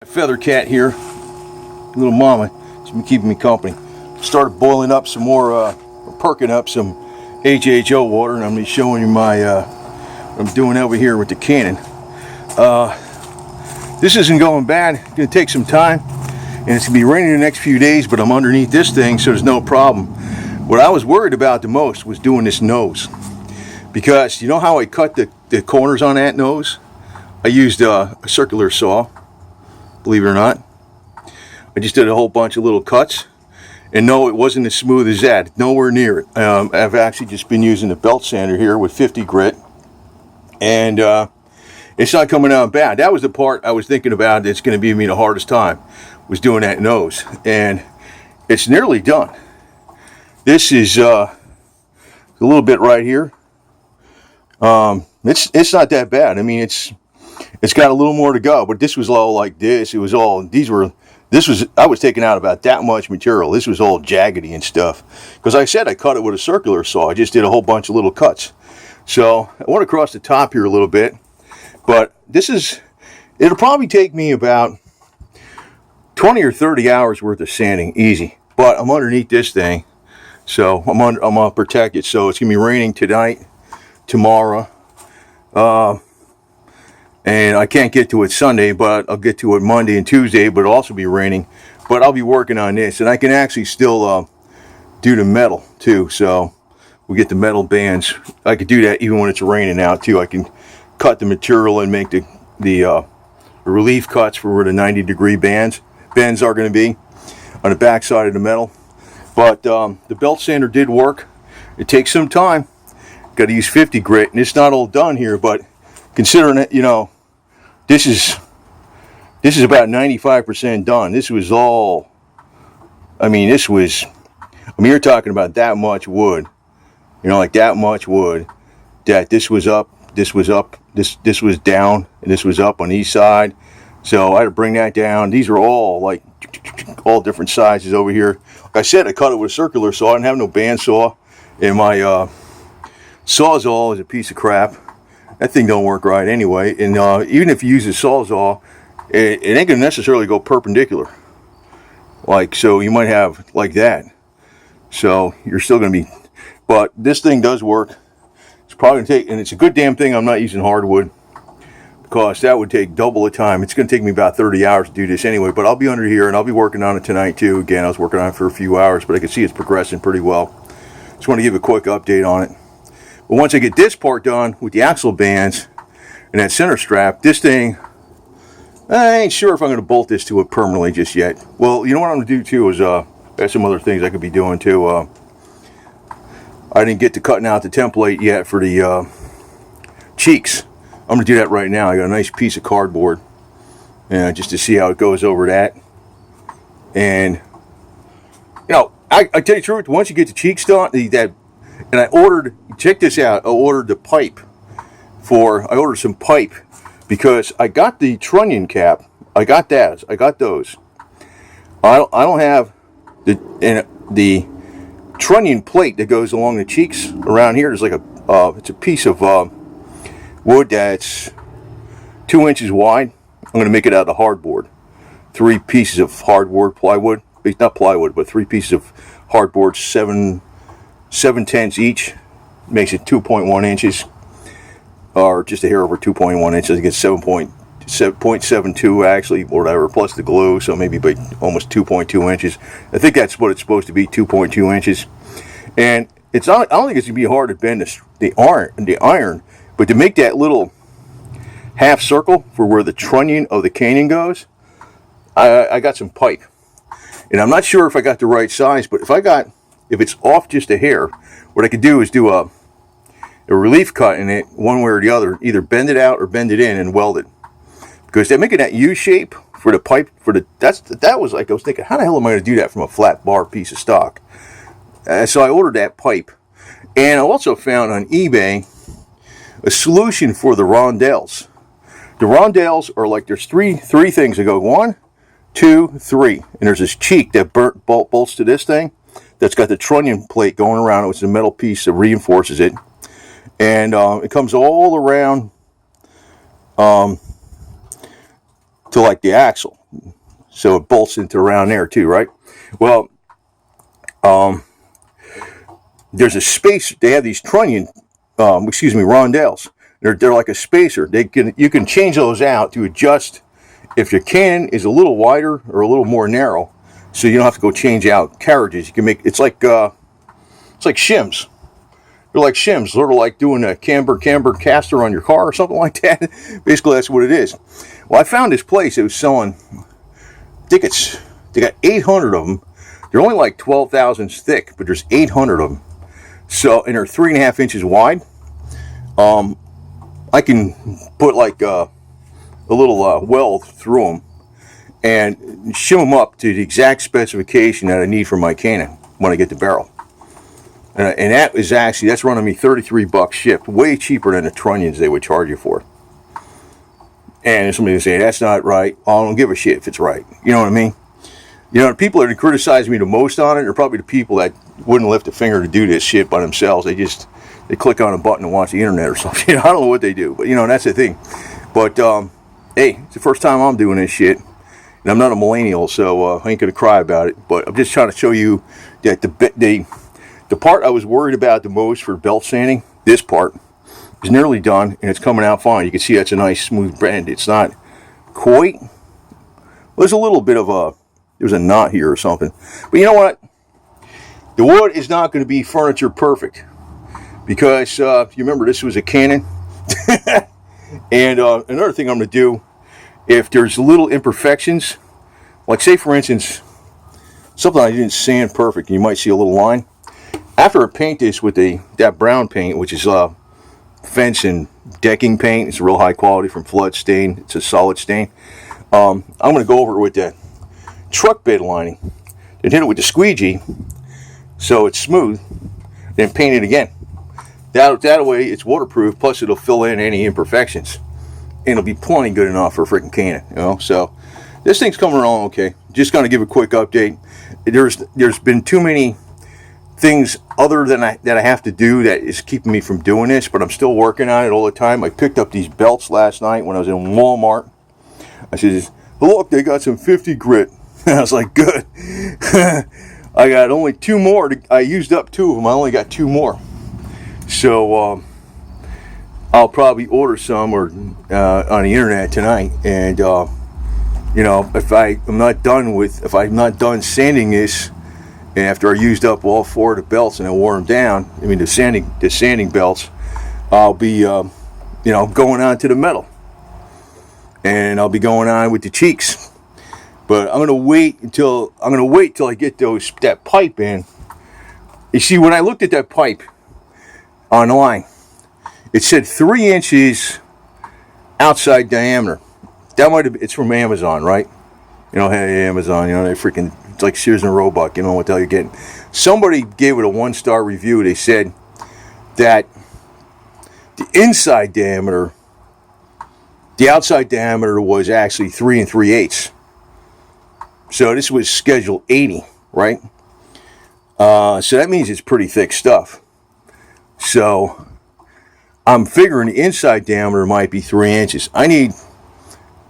Feather cat here, little mama. She's been keeping me company. Started boiling up some more, perking up some HHO water, and I'm going to be showing you my what I'm doing over here with the Cannon. This isn't going bad. It's going to take some time, and it's going to be raining the next few days, but I'm underneath this thing, so there's no problem. What I was worried about the most was doing this nose, because you know how I cut the corners on that nose? I used a circular saw. Believe it or not, I just did a whole bunch of little cuts, and no, it wasn't as smooth as that. Nowhere near it. I've actually just been using the belt sander here with 50 grit, and it's not coming out bad. That was the part I was thinking about that's going to be me the hardest time, was doing that nose, and it's nearly done. This is a little bit right here. It's not that bad. I mean, it's got a little more to go, but this was all like this. It was all, I was taking out about that much material. This was all jaggedy and stuff. Because I said I cut it with a circular saw. I just did a whole bunch of little cuts. So I went across the top here a little bit. But it'll probably take me about 20 or 30 hours worth of sanding, easy. But I'm underneath this thing, so I'm gonna protect it. So it's gonna be raining tonight, tomorrow. And I can't get to it Sunday, but I'll get to it Monday and Tuesday, but it'll also be raining. But I'll be working on this, and I can actually still do the metal too. So we get the metal bands. I could do that even when it's raining out too. I can cut the material and make the relief cuts for where the 90-degree bends are going to be on the back side of the metal. But the belt sander did work. It takes some time. Got to use 50 grit, and it's not all done here, but considering it, you know, this is about 95% done. This was all, I mean, you're talking about that much wood, you know, like that much wood, that this was up, this was down, and this was up on each side. So I had to bring that down. These are all like all different sizes over here. Like I said, I cut it with a circular saw. I didn't have no bandsaw, and my Sawzall is a piece of crap. That thing don't work right anyway, and even if you use a Sawzall, it ain't gonna necessarily go perpendicular. Like, so you might have like that. So you're still gonna be, but this thing does work. It's probably gonna take, and it's a good damn thing I'm not using hardwood, because that would take double the time. It's gonna take me about 30 hours to do this anyway, but I'll be under here, and I'll be working on it tonight too. Again, I was working on it for a few hours, but I can see it's progressing pretty well. Just want to give a quick update on it. But once I get this part done with the axle bands and that center strap, this thing, I ain't sure if I'm going to bolt this to it permanently just yet. Well, you know what I'm going to do too is, I have some other things I could be doing too. I didn't get to cutting out the template yet for the cheeks. I'm going to do that right now. I got a nice piece of cardboard, just to see how it goes over that. And, you know, I tell you the truth, once you get the cheeks done, and I ordered, check this out, I ordered some pipe, because I got the trunnion cap, I got those. I don't have the trunnion plate that goes along the cheeks around here. There's like it's a piece of wood that's 2 inches wide. I'm going to make it out of hardboard. 3 pieces of hardboard plywood, not plywood, but 3 pieces of hardboard, 7/10 each, makes it 2.1 inches, or just a hair over 2.1 inches. I think it's 7.72 actually, or whatever, plus the glue, so maybe by almost 2.2 inches. I think that's what it's supposed to be, 2.2 inches. And it's not, I don't think it's gonna be hard to bend the iron, but to make that little half circle for where the trunnion of the Cannon goes, I got some pipe, and I'm not sure if I got the right size, but if it's off just a hair, what I could do is do a relief cut in it, one way or the other, either bend it out or bend it in and weld it. Because they're making that U shape for the pipe, that was like, I was thinking, how the hell am I going to do that from a flat bar piece of stock? So I ordered that pipe. And I also found on eBay a solution for the rondelles. The rondelles are like, there's three things that go 1, 2, 3. And there's this cheek that bolts to this thing. That's got the trunnion plate going around it, which is a metal piece that reinforces it. And it comes all around to like the axle. So it bolts into around there too, right? Well, there's a space. They have these trunnion, rondelles. They're like a spacer. You can change those out to adjust if your cannon is a little wider or a little more narrow, so you don't have to go change out carriages. You can make it's like shims. They're like shims, sort of like doing a camber caster on your car or something like that. Basically, that's what it is. Well, I found this place that was selling. They got 800 of them. They're only like 12 thousandths thick, but there's 800 of them. So, and they're 3.5 inches wide. I can put like a little weld through them and shim them up to the exact specification that I need for my cannon when I get the barrel. And that's running me $33 shipped, way cheaper than the trunnions they would charge you for. And somebody would say, that's not right. I don't give a shit if it's right. You know what I mean? You know, the people that criticize me the most on it are probably the people that wouldn't lift a finger to do this shit by themselves. They click on a button and watch the internet or something. I don't know what they do, but that's the thing. But hey, it's the first time I'm doing this shit, and I'm not a millennial, so I ain't gonna cry about it. But I'm just trying to show you that the part I was worried about the most for belt sanding, this part, is nearly done, and it's coming out fine. You can see that's a nice smooth bend. It's not quite. There's a little bit of there's a knot here or something. But you know what? The wood is not going to be furniture perfect, because if you remember, this was a Cannon. And another thing I'm going to do, if there's little imperfections, like say for instance, something I didn't sand perfect, you might see a little line. After I paint this with that brown paint, which is fence and decking paint, it's real high quality from Flood Stain. It's a solid stain. I'm going to go over it with that truck bed lining, then hit it with the squeegee so it's smooth, then paint it again. That way it's waterproof, plus it'll fill in any imperfections, and it'll be plenty good enough for a freaking cannon. So this thing's coming along okay. Just going to give a quick update. There's been too many things other than that I have to do that is keeping me from doing this, but I'm still working on it all the time. I picked up these belts last night when I was in Walmart. I said, look, they got some 50 grit. I was like, good. I got only 2 more. I used up 2 of them. I only got 2 more. So I'll probably order some or on the internet tonight. And if I'm not done sanding this, and after I used up all 4 of the belts and I wore them down, the sanding belts, I'll be going on to the metal, and I'll be going on with the cheeks. But I'm gonna wait till I get that pipe in. You see, when I looked at that pipe online, it said 3 inches outside diameter. It's from Amazon, right? Hey, Amazon, they freaking, it's like Sears and Roebuck, you know what the hell you're getting. Somebody gave it a 1-star review. They said that the outside diameter was actually 3 3/8. So this was schedule 80, right? So that means it's pretty thick stuff. So I'm figuring the inside diameter might be 3 inches. I need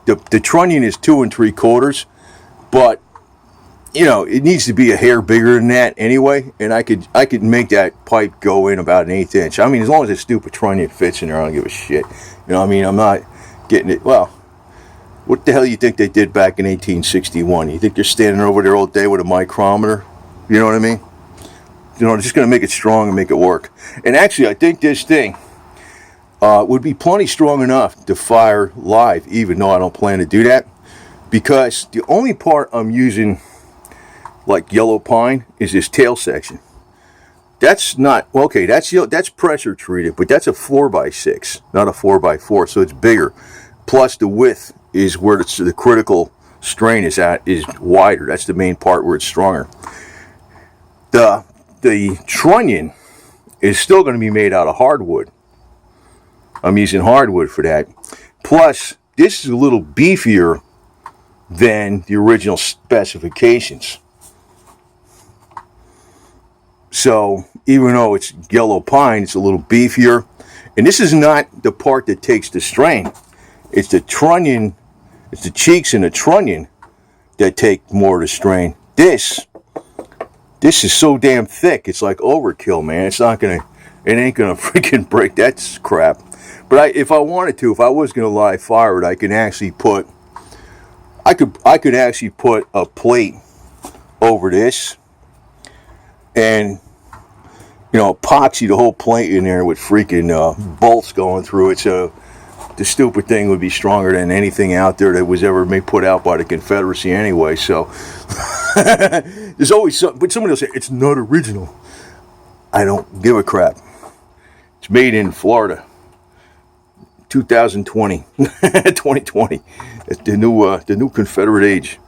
the trunnion is 2 3/4, but it needs to be a hair bigger than that anyway. And I could make that pipe go in about 1/8 inch. As long as this stupid trunnion fits in there, I don't give a shit. I'm not getting it. Well, what the hell you think they did back in 1861? You think they're standing over there all day with a micrometer? You know what I mean? They're just going to make it strong and make it work. And actually, I think this thing would be plenty strong enough to fire live, even though I don't plan to do that. Because the only part I'm using, like yellow pine, is this tail section. That's not, okay, that's pressure treated, but that's a 4x6, not a 4x4, so it's bigger. Plus the width is where the critical strain is wider. That's the main part where it's stronger. The trunnion is still going to be made out of hardwood. I'm using hardwood for that. Plus, this is a little beefier than the original specifications. So, even though it's yellow pine, it's a little beefier. And this is not the part that takes the strain. It's the trunnion It's the cheeks and the trunnion that take more of the strain. This is so damn thick. It's like overkill, man. It ain't gonna freaking break. That's crap. But if I wanted to, if I was gonna live fire it, I could actually put a plate over this and, you know, epoxy the whole plate in there with freaking bolts going through it. So the stupid thing would be stronger than anything out there that was ever put out by the Confederacy anyway. So there's always something. But somebody will say, it's not original. I don't give a crap. It's made in Florida. 2020. 2020. It's the new Confederate age.